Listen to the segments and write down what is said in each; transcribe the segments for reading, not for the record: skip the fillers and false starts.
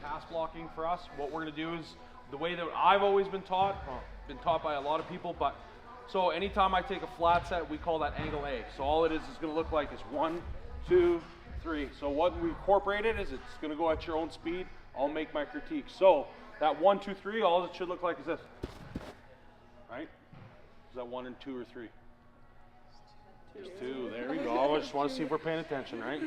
pass blocking for us, what we're going to do is the way that I've always been taught, by a lot of people, but so anytime I take a flat set, we call that angle A. So all it is going to look like is 1, 2, 3. So what we incorporated is it's going to go at your own speed. I'll make my critique. So that 1, 2, 3, all it should look like is this, right? Is that 1 and 2 or 3? There's 2. There we go. I just want to see if we're paying attention, right?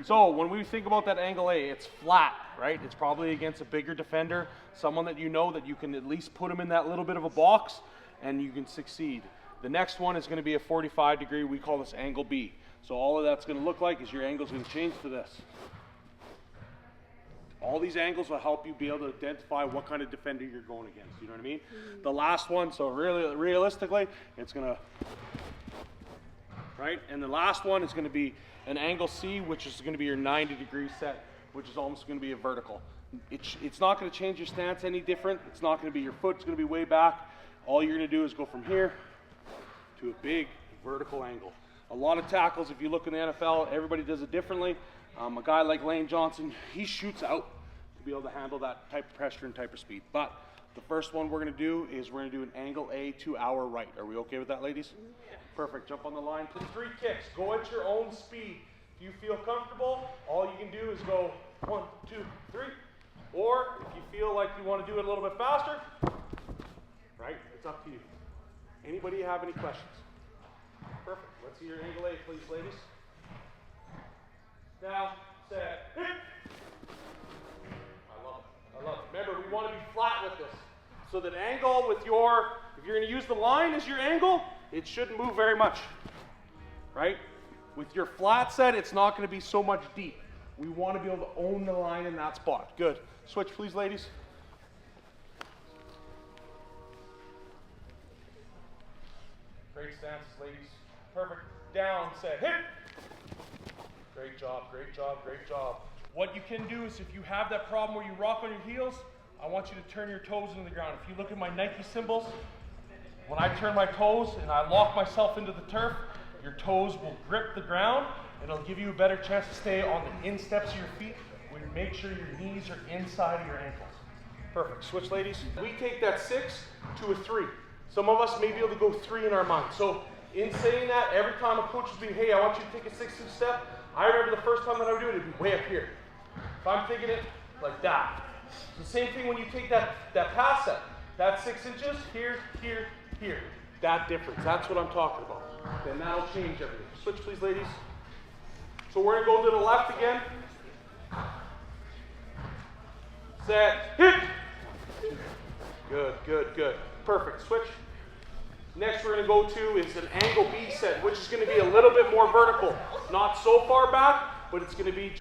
So when we think about that angle A, it's flat, right? It's probably against a bigger defender, someone that you know that you can at least put them in that little bit of a box and you can succeed. The next one is going to be a 45 degree. We call this angle B. So all of that's going to look like is your angle's going to change to this. All these angles will help you be able to identify what kind of defender you're going against. You know what I mean? The last one, so really realistically, it's going to, right? And the last one is going to be an angle C, which is going to be your 90 degree set, which is almost going to be a vertical. It's not going to change your stance any different. It's not going to be your foot's going to be way back. All you're going to do is go from here to a big vertical angle. A lot of tackles, if you look in the NFL, everybody does it differently. A guy like Lane Johnson, he shoots out to be able to handle that type of pressure and type of speed. But the first one we're going to do is we're going to do an angle A to our right. Are we okay with that, ladies? Yeah. Perfect. Jump on the line. 3 kicks. Go at your own speed. If you feel comfortable, all you can do is go 1, 2, 3. Or if you feel like you want to do it a little bit faster, right? It's up to you. Anybody have any questions? Perfect. Let's see your angle A, please, ladies. Now, set, hit. I love it. I love it. Remember, we want to be flat with this. So that angle with your, if you're going to use the line as your angle, it shouldn't move very much, right? With your flat set, it's not going to be so much deep. We want to be able to own the line in that spot. Good. Switch, please, ladies. Great stances, ladies. Perfect. Down, set, hit. Great job, great job, great job. What you can do is if you have that problem where you rock on your heels, I want you to turn your toes into the ground. If you look at my Nike symbols, when I turn my toes and I lock myself into the turf, your toes will grip the ground and it'll give you a better chance to stay on the insteps of your feet when you make sure your knees are inside of your ankles. Perfect. Switch, ladies. We take that 6 to a 3. Some of us may be able to go 3 in our mind. So in saying that, every time a coach is being, hey, I want you to take a 6-inch step, I remember the first time that I would do it, it'd be way up here. If I'm thinking it like that. It's the same thing when you take that pass set. That's 6 inches, here, here, here. That difference, that's what I'm talking about. Then that'll change everything. Switch, please, ladies. So we're going to go to the left again. Set, hit. Good, good, good. Perfect. Switch. Next we're going to go to is an angle B set, which is going to be a little bit more vertical. Not so far back, but it's going to be...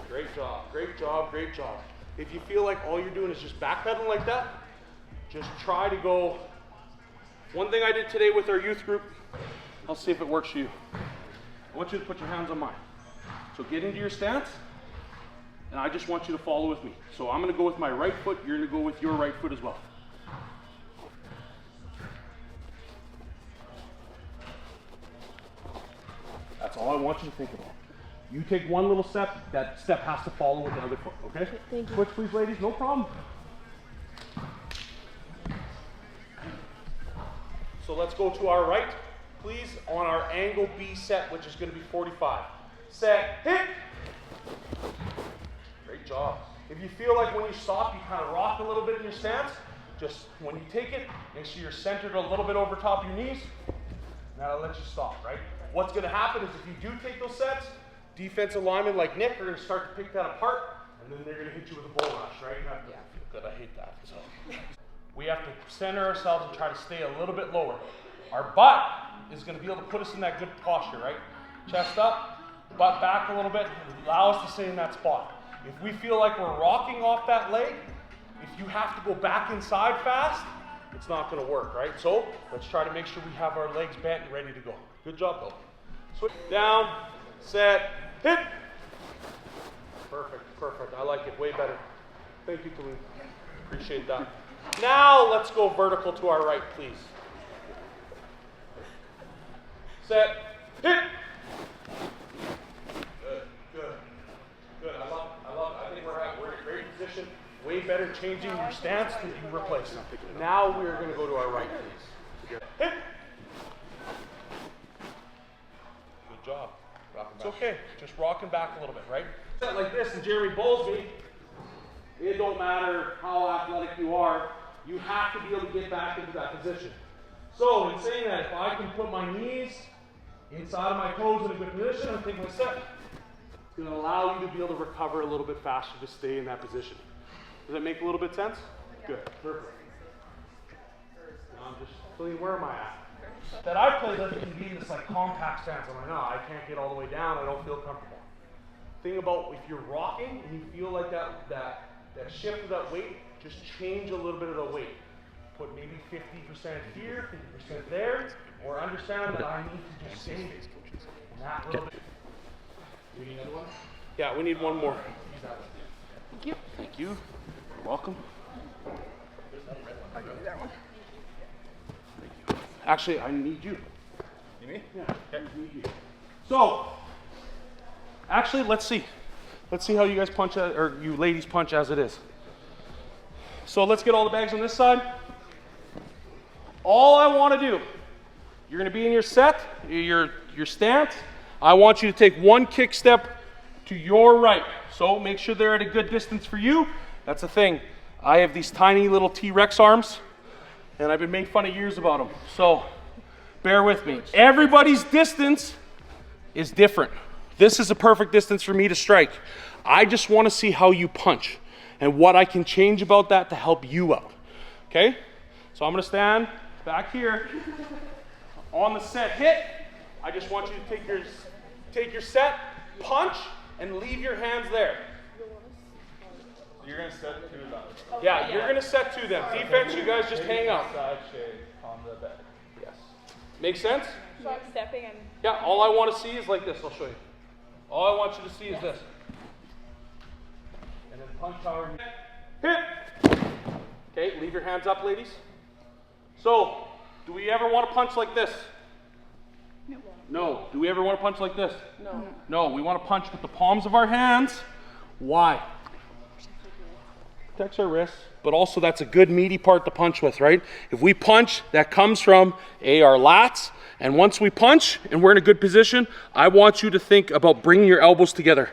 Great job, great job, great job. If you feel like all you're doing is just backpedaling like that, just try to go... One thing I did today with our youth group, I'll see if it works for you. I want you to put your hands on mine. So get into your stance, and I just want you to follow with me. So I'm going to go with my right foot, you're going to go with your right foot as well. That's all I want you to think about. You take one little step, that step has to follow with the other foot, okay? Thank you. Switch, please, ladies, no problem. So let's go to our right, please, on our angle B set, which is going to be 45. Set, hit. Great job. If you feel like when you stop, you kind of rock a little bit in your stance, just when you take it, make sure you're centered a little bit over top of your knees. That'll let you stop, right? What's going to happen is if you do take those sets, defensive linemen like Nick are going to start to pick that apart, and then they're going to hit you with a bull rush, right? That doesn't feel good. I hate that. So we have to center ourselves and try to stay a little bit lower. Our butt is going to be able to put us in that good posture, right? Chest up, butt back a little bit, and allow us to stay in that spot. If we feel like we're rocking off that leg, if you have to go back inside fast, it's not going to work, right? So let's try to make sure we have our legs bent and ready to go. Good job, though. Switch down, set, hit. Perfect, perfect. I like it way better. Thank you, Khalid. Appreciate that. Now let's go vertical to our right, please. Set, hit. Good, good, good. I love it. I think we're great. efficient, way better changing your stance than you replace. Now we are going to go to our right knees. Hit. Good job. It's okay. Just rocking back a little bit, right? Like this, and Jeremy bowls me. It don't matter how athletic you are, you have to be able to get back into that position. So in saying that, if I can put my knees inside of my toes in a good position, I'm taking my set. It's going to allow you to be able to recover a little bit faster to stay in that position. Does that make a little bit sense? Good. Perfect. Now I'm just feeling, where am I at? That I play that can be in this like compact stance. I'm like, no, I can't get all the way down. I don't feel comfortable. Thing about if you're rocking and you feel like that shift of that weight, just change a little bit of the weight. Put maybe 50% here, 50% there, or understand that I need to just stay in that little bit. Do we need another one? Yeah, we need one more. Thank you. Thank you. You're welcome. I'll give you that one. Thank you. Actually, I need you. You me? Yeah, I need you. So, actually, let's see. Let's see how you guys punch, or you ladies punch as it is. So let's get all the bags on this side. All I want to do, you're going to be in your set, your stance. I want you to take one kick step to your right. So make sure they're at a good distance for you. That's the thing. I have these tiny little T-Rex arms, and I've been made fun of years about them. So bear with me. Everybody's distance is different. This is a perfect distance for me to strike. I just want to see how you punch and what I can change about that to help you out. Okay? So I'm going to stand back here on the set hit. I just want you to take your set, punch, and leave your hands there. You're going to set to them. Yeah, you're going to set to them. Defense, you guys just hang out. Side shade on the bed. Yes. Make sense? So I'm stepping and... Yeah, all I want to see is like this. I'll show you. All I want you to see is this. And then punch however you hit. Okay, leave your hands up, ladies. So, do we ever want to punch like this? No. No. Do we ever want to punch like this? No. No, we want to punch with the palms of our hands. Why? Protects our wrists, but also that's a good meaty part to punch with, right? If we punch, that comes from our lats, and once we punch and we're in a good position, I want you to think about bringing your elbows together.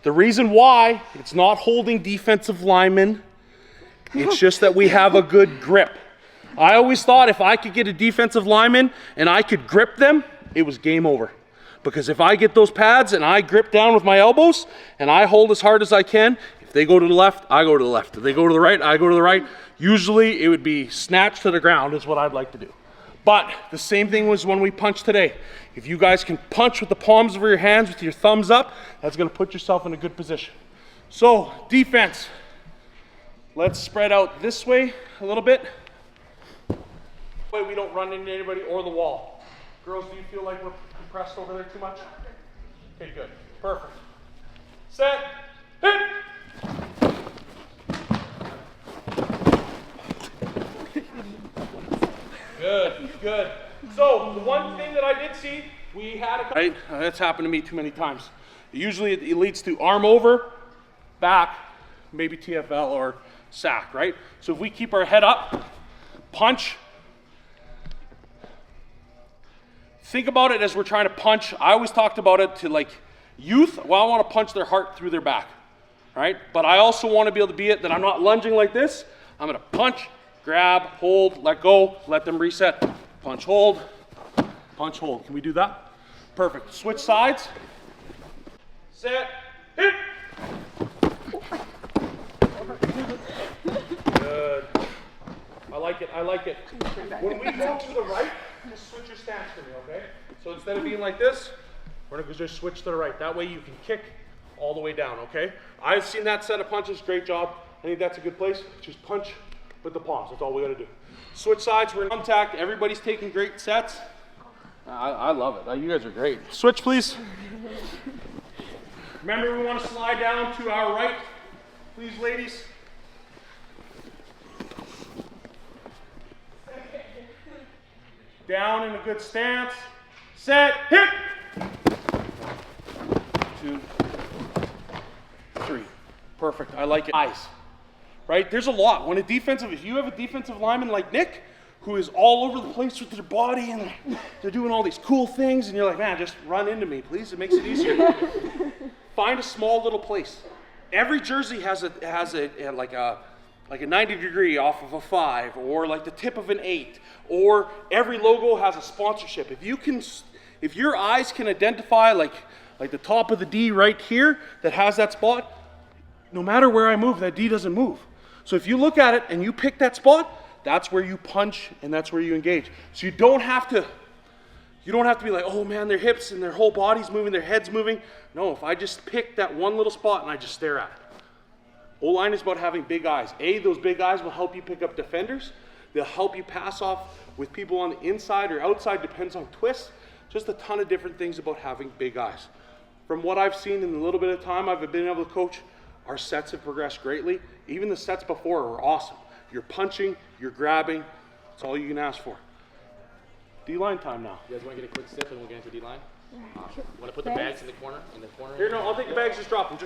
The reason why it's not holding defensive linemen, it's just that we have a good grip. I always thought if I could get a defensive lineman and I could grip them, it was game over. Because if I get those pads and I grip down with my elbows and I hold as hard as I can, if they go to the left, I go to the left. If they go to the right, I go to the right. Usually it would be snatched to the ground is what I'd like to do. But the same thing was when we punched today. If you guys can punch with the palms of your hands with your thumbs up, that's going to put yourself in a good position. So, defense. Let's spread out this way a little bit. That way we don't run into anybody or the wall. Girls, do you feel like we're compressed over there too much? Okay, good. Perfect. Set. Hit. Good, good. So, the one thing that I did see, we had a... Right, that's happened to me too many times. Usually it leads to arm over, back, maybe TFL or sack, right? So if we keep our head up, punch. Think about it as we're trying to punch. I always talked about it to like youth. Well, I want to punch their heart through their back, right? But I also want to be able to be it that I'm not lunging like this. I'm going to punch, grab, hold, let go, let them reset. Punch, hold, punch, hold. Can we do that? Perfect. Switch sides. Set, hit. Good. I like it, I like it. When we go to the right, just switch your stance for me, okay? So instead of being like this, we're gonna just switch to the right. That way you can kick all the way down, okay? I've seen that set of punches, great job. I think that's a good place. Just punch with the palms, that's all we gotta do. Switch sides, we're in contact. Everybody's taking great sets. I love it, you guys are great. Switch, please. Remember, we want to slide down to our right, please, ladies. Down in a good stance. Set, hit. 2, 3. Perfect. I like it. Eyes. Right? There's a lot. When if you have a defensive lineman like Nick, who is all over the place with their body and they're doing all these cool things, and you're like, man, just run into me, please. It makes it easier. Find a small little place. Every jersey has like a 90 degree off of a 5, or like the tip of an 8, or every logo has a sponsorship. If your eyes can identify like the top of the D right here that has that spot, no matter where I move, that D doesn't move. So if you look at it and you pick that spot, that's where you punch and that's where you engage. So you don't have to be like, oh man, their hips and their whole body's moving, their head's moving. No, if I just pick that one little spot and I just stare at it. O-line is about having big eyes. Those big eyes will help you pick up defenders. They'll help you pass off with people on the inside or outside, depends on twists. Just a ton of different things about having big eyes. From what I've seen in the little bit of time I've been able to coach, our sets have progressed greatly. Even the sets before were awesome. You're punching, you're grabbing, that's all you can ask for. D-line time now. You guys want to get a quick sip and we'll get into D-line? Want to put the bags in the corner? Here, no, I'll take the bags, just drop them.